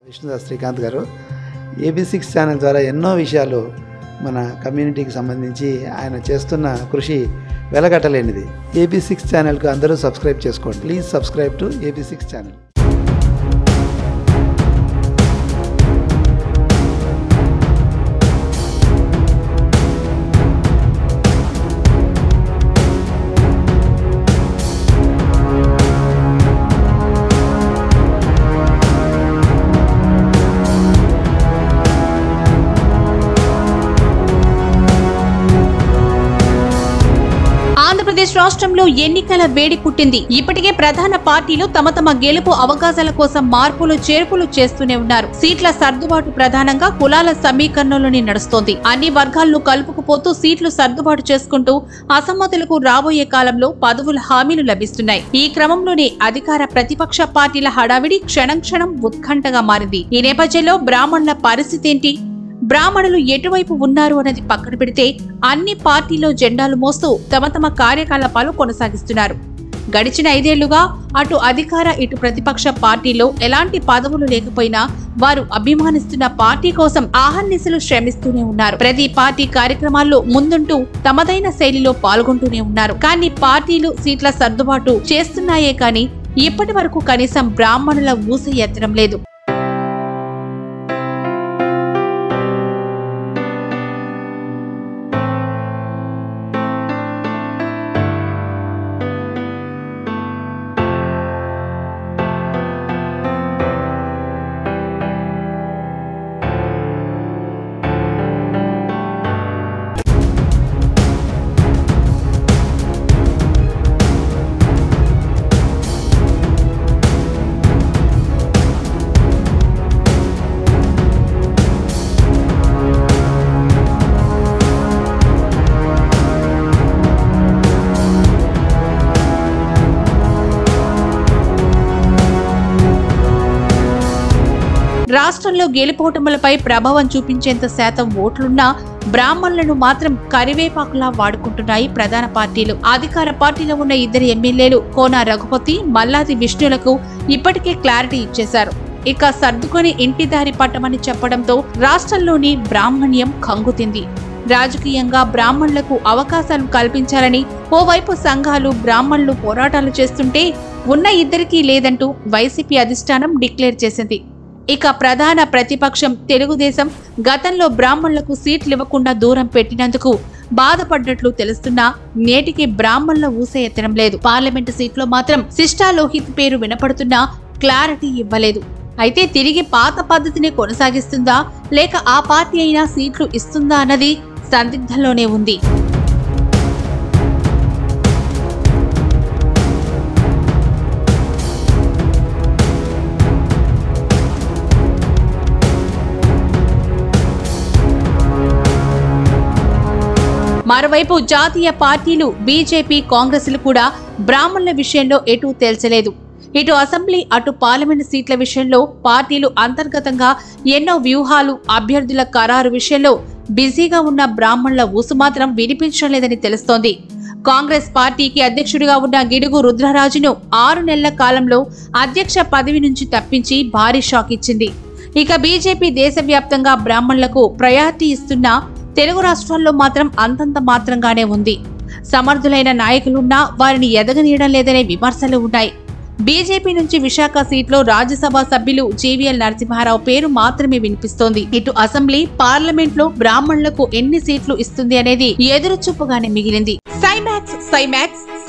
విష్ణుదాస్ శ్రీకాంత్ గారు AB6 channel ద్వారా ఎన్నో విషయాలు మన కమ్యూనిటీకి సంబంధించి ఆయన చేస్తున్న కృషి వెలగట్టలేనిది. AB6 ఛానల్కు అందరూ సబ్స్క్రైబ్ చేసుకోండి. Please subscribe to AB6 channel. Andhra Pradesh రాష్ట్రంలో ఎన్నికల వేడి పుట్టింది. ఇప్పటికే ప్రధాన పార్టీలు తమ తమ గెలుపు అవకాశాల కోసం మార్పులు చేర్పులు చేస్తూనే ఉన్నారు. సీట్ల సర్దుబాటు ప్రధానంగా కులాల సమీకరణలోనే నడుస్తోంది. అన్ని వర్గాలను కలుపుకుపోతూ సీట్లు సర్దుబాటు చేసుకుంటూ అసమ్మతులకు రాబోయే కాలంలో పదవుల హామీలు లభిస్తున్నాయి. ఈ క్రమంలోనే అధికార ప్రతిపక్ష పార్టీల హడావిడి క్షణం క్షణం ఉత్కంఠగా మారింది. ఈ నేపథ్యంలో బ్రాహ్మణుల పరిస్థితి ఏంటి, బ్రాహ్మణులు ఎటువైపు ఉన్నారు అన్నది పక్కన పెడితే అన్ని పార్టీల్లో జెండాలు మోస్తూ తమ తమ కార్యకలాపాలు కొనసాగిస్తున్నారు. గడిచిన 5 ఏళ్లుగా అటు అధికార ఇటు ప్రతిపక్ష పార్టీలో ఎలాంటి పదవులు లేకపోయినా వారు అభిమానిస్తున్న పార్టీ కోసం ఆహర్నిశలు శ్రమిస్తూనే ఉన్నారు. ప్రతి పార్టీ కార్యక్రమాల్లో ముందుంటూ తమదైన శైలిలో పాల్గొంటూనే ఉన్నారు. కానీ పార్టీలు సీట్ల సర్దుబాటు చేస్తున్నాయే కానీ ఇప్పటి వరకు కనీసం బ్రాహ్మణుల ఊస ఎత్తడం లేదు. రాష్ట్రంలో గెలుపోటములపై ప్రభావం చూపించేంత శాతం ఓట్లున్నా బ్రాహ్మణులను మాత్రం కరివేపాకులా వాడుకుంటున్నాయి ప్రధాన పార్టీలు. అధికార పార్టీలో ఉన్న 2 ఎమ్మెల్యేలు కోన రఘుపతి, మల్లాది విష్ణులకు ఇప్పటికే క్లారిటీ ఇచ్చేశారు. ఇక సర్దుకొని ఇంటి దారి పట్టమని చెప్పడంతో రాష్ట్రంలోని బ్రాహ్మణ్యం కంగుతింది. రాజకీయంగా బ్రాహ్మణులకు అవకాశాలు కల్పించాలని ఓవైపు సంఘాలు బ్రాహ్మణులు పోరాటాలు చేస్తుంటే ఉన్న 2కి లేదంటూ వైసీపీ అధిష్టానం డిక్లేర్ చేసింది. ఇక ప్రధాన ప్రతిపక్షం తెలుగుదేశం గతంలో బ్రాహ్మణులకు సీట్లు ఇవ్వకుండా దూరం పెట్టినందుకు బాధపడ్డట్లు తెలుస్తున్నా నేటికి బ్రాహ్మణుల ఊస ఎత్తడం లేదు. పార్లమెంటు సీట్లో మాత్రం శిష్టాలోహిత్ పేరు వినపడుతున్నా క్లారిటీ ఇవ్వలేదు. అయితే తిరిగి పాత పద్ధతిని కొనసాగిస్తుందా లేక ఆ పార్టీ అయినా సీట్లు ఇస్తుందా అన్నది సందిగ్ధంలోనే ఉంది. మరోవైపు జాతీయ పార్టీలు బీజేపీ, కాంగ్రెస్లు కూడా బ్రాహ్మణుల విషయంలో ఎటూ తేల్చలేదు. ఇటు అసెంబ్లీ అటు పార్లమెంటు సీట్ల విషయంలో పార్టీలు అంతర్గతంగా ఎన్నో వ్యూహాలు, అభ్యర్థుల ఖరారు విషయంలో బిజీగా ఉన్న బ్రాహ్మణుల ఊసు మాత్రం వినిపించడం లేదని తెలుస్తోంది. కాంగ్రెస్ పార్టీకి అధ్యక్షుడిగా ఉన్న గిడుగు రుద్రరాజును 6 నెలల కాలంలో అధ్యక్ష పదవి నుంచి తప్పించి భారీ షాక్ ఇచ్చింది. ఇక బీజేపీ దేశవ్యాప్తంగా బ్రాహ్మణులకు ప్రయారిటీ ఇస్తున్నా తెలుగు రాష్ట్రాల్లో మాత్రం అంతంత మాత్రంగానే ఉంది. సమర్థులైన నాయకులున్నా వారిని ఎదగనీయడం లేదనే విమర్శలు ఉన్నాయి. బీజేపీ నుంచి విశాఖ సీట్లో రాజ్యసభ సభ్యులు జీవీఎల్ నరసింహారావు పేరు మాత్రమే వినిపిస్తోంది. ఇటు అసెంబ్లీ, పార్లమెంట్ లో బ్రాహ్మణులకు ఎన్ని సీట్లు ఇస్తుంది అనేది ఎదురుచూపుగానే మిగిలింది.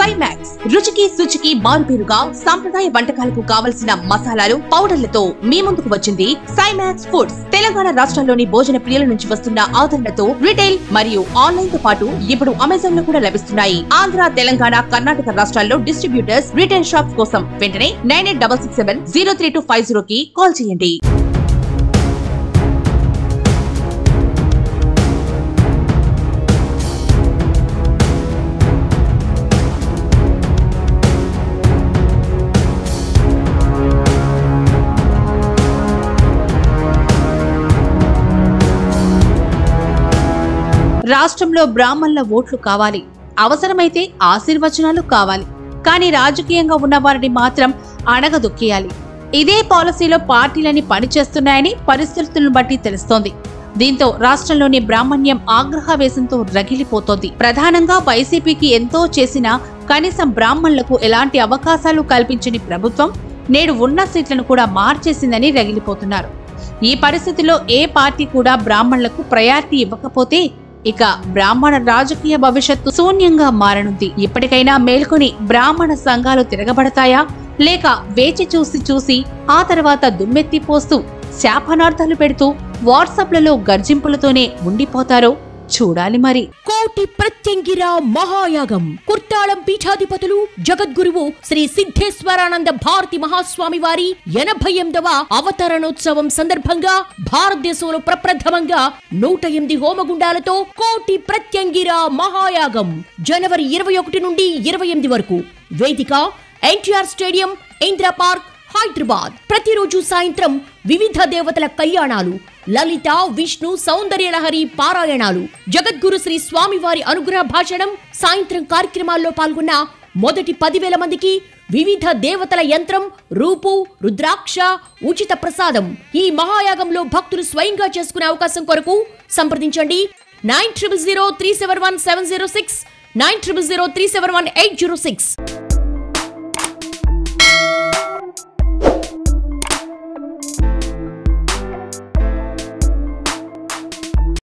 సైమాక్స్ రుచికి శుచికి మారుపేరుగా సాంప్రదాయ వంటకాలకు కావలసిన మసాలాలు, పౌడర్లతో మీ ముందుకు వచ్చింది సైమాక్స్ ఫుడ్స్. తెలంగాణ రాష్ట్రంలోని భోజన ప్రియుల నుంచి వస్తున్న ఆదరణతో రిటైల్ మరియు ఆన్లైన్ తో పాటు ఇప్పుడు అమెజాన్ లో కూడా లభిస్తున్నాయి. ఆంధ్ర, తెలంగాణ, కర్ణాటక రాష్ట్రాల్లో డిస్ట్రిబ్యూటర్స్, రిటైల్ షాప్స్ కోసం వెంటనే 9866703250 కి కాల్ చేయండి. రాష్ట్రంలో బ్రాహ్మణుల ఓట్లు కావాలి, అవసరమైతే ఆశీర్వచనాలు కావాలి. కానీ రాజకీయంగా ఉన్న వారిని మాత్రం అణగదొక్కేయాలి. ఇదే పాలసీలో పార్టీలని పనిచేస్తున్నాయని పరిస్థితులను బట్టి తెలుస్తోంది. దీంతో రాష్ట్రంలోని బ్రాహ్మణ్యం ఆగ్రహవేశంతో రగిలిపోతోంది. ప్రధానంగా వైసీపీకి ఎంతో చేసినా కనీసం బ్రాహ్మణులకు ఎలాంటి అవకాశాలు కల్పించని ప్రభుత్వం నేడు ఉన్న సీట్లను కూడా మార్చేసిందని రగిలిపోతున్నారు. ఈ పరిస్థితిలో ఏ పార్టీ కూడా బ్రాహ్మణులకు ప్రయారిటీ ఇవ్వకపోతే ఇక బ్రాహ్మణ రాజకీయ భవిష్యత్తు శూన్యంగా మారనుంది. ఇప్పటికైనా మేల్కొని బ్రాహ్మణ సంఘాలు తిరగబడతాయా, లేక వేచి చూసి ఆ తర్వాత దుమ్మెత్తి పోస్తూ శాపనార్థాలు పెడుతూ వాట్సాప్లలో గర్జింపులతోనే ఉండిపోతారో చూడాలి మరి. కోటి ప్రత్యంగిర మహాయాగం కుర్తాళం పీఠాధిపతులు జగద్గురువు శ్రీ సిద్ధేశ్వరానంద భారతి మహాస్వామి వారి 88వ అవతరణోత్సవం సందర్భంగా భారతదేశంలో ప్రప్రథమంగా 108 హోమగుండాలతో కోటి ప్రత్యంగిర మహాయాగం జనవరి 21 నుండి 28 వరకు. వేదిక ఎన్టీఆర్ స్టేడియం, ఇందిరా పార్క్, హైదరాబాద్. ప్రతిరోజు సాయంత్రం వివిధ దేవతల కళ్యాణాలు, లలిత, విష్ణు, సౌందర్యలహరి పారాయణాలు, జగద్గురు శ్రీ స్వామివారి అనుగ్రహ భాషణం. సాయంత్రం కార్యక్రమాల్లో పాల్గొన్న మొదటి 10,000 మందికి వివిధ దేవతల యంత్రం, రూపు, రుద్రాక్ష ఉచిత ప్రసాదం. ఈ మహాయాగంలో భక్తులు స్వయంగా చేసుకునే అవకాశం కొరకు సంప్రదించండి 9003717706, 9003718006.